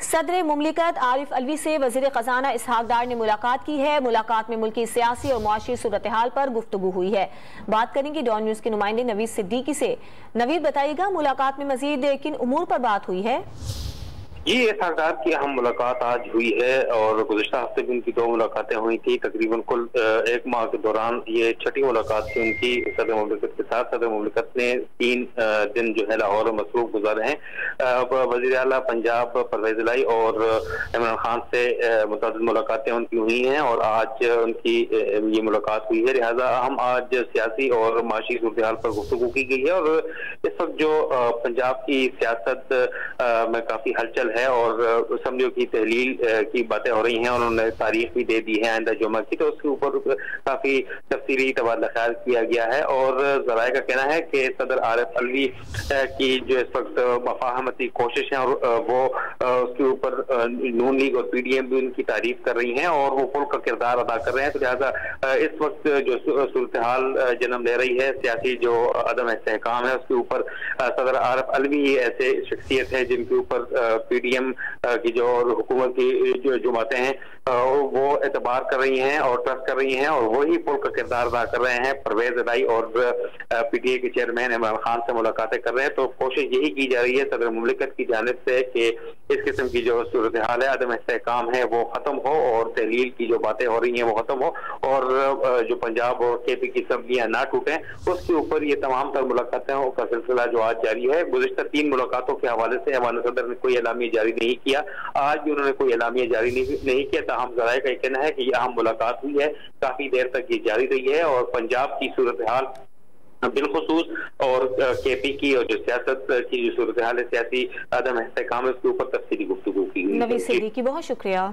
सदर मुमलिकत आरिफ अलवी से वज़ीर ख़ज़ाना इसहाक डार ने मुलाकात की है। मुलाकात में मुल्की सियासी और मुआशी सूरत हाल पर गुफ्तगू हुई है। बात करेंगे डॉन न्यूज़ के नुमाइंदे नवीद सिद्दीकी से। नवीद, बताइएगा मुलाकात में मजीद किन उमूर पर बात हुई है? ये सरकार की अहम मुलाकात आज हुई है और गुज़िश्ता हफ्ते भी उनकी 2 मुलाकातें हुई थी। तकरीबन कुल 1 माह के दौरान ये छठी मुलाकात थी उनकी सदर मुमलिकत के साथ। सदर मुमलिकत ने 3 दिन जो है लाहौर में मसरूफ गुजारे हैं। वज़ीर आला पंजाब परवेज़ इलाही और इमरान खान से मुतअद्दिद मुलाकातें उनकी हुई हैं और आज उनकी ये मुलाकात हुई है। लिहाजा हम आज सियासी और माशी सूरत हाल पर गुफ्तगू की गई है और इस वक्त जो पंजाब की सियासत में काफी हलचल है और असम्बलियों की तहलील की बातें हो रही हैं और उन्होंने तारीख भी दे दी है आइंदा जुमा की, तो उसके ऊपर काफी तफसीली तबादला ख्याल किया गया है। और ज़राए का कहना है कि सदर आरिफ अलवी की जो इस वक्त मफाहमती कोशिश है और वो उसके ऊपर नून लीग और PDM भी उनकी तारीफ कर रही हैं और वो पुल का किरदार अदा कर रहे हैं। तो लिहाजा इस वक्त जो सूरत हाल जन्म ले रही है, सियासी जो अदम इस्तेहकाम है, उसके ऊपर सदर आरिफ अलवी ऐसे शख्सियत है जिनके ऊपर PDM की जो हुकूमत की जो जमातें हैं वो एतबार कर रही हैं और ट्रस्ट कर रही हैं और वही पुल का किरदार अदा कर रहे हैं। परवेज इलाही और PTA के चेयरमैन इमरान खान से मुलाकातें कर रहे हैं। तो कोशिश यही की जा रही है सदर मुमलिकत की जानिब से कि इस किस्म की जो सूरत हाल है, अदम इस्तेहकाम है, वो खत्म हो और तहलील की जो बातें हो रही हैं वो खत्म हो और जो पंजाब और KP की असम्बलियां ना टूटें, उसके ऊपर ये तमाम तर मुलाकातें का सिलसिला जो आज जारी है। गुज़िश्ता 3 मुलाकातों के हवाले से ऐवान सदर ने कोई एलामिया जारी नहीं किया। आज भी उन्होंने कोई एलामिया जारी नहीं किया। ताहम ज़राए का कहना है कि यह अहम मुलाकात हुई है, काफी देर तक ये जारी रही है और पंजाब की सूरत हाल बिलखुसूस और KP की और जो सियासत की जो सूरत हाल है, सियासी अदम इस्तेहकाम है, उसके ऊपर तफसीली गुफ्तगू की। नवीद सिद्दीकी, बहुत शुक्रिया।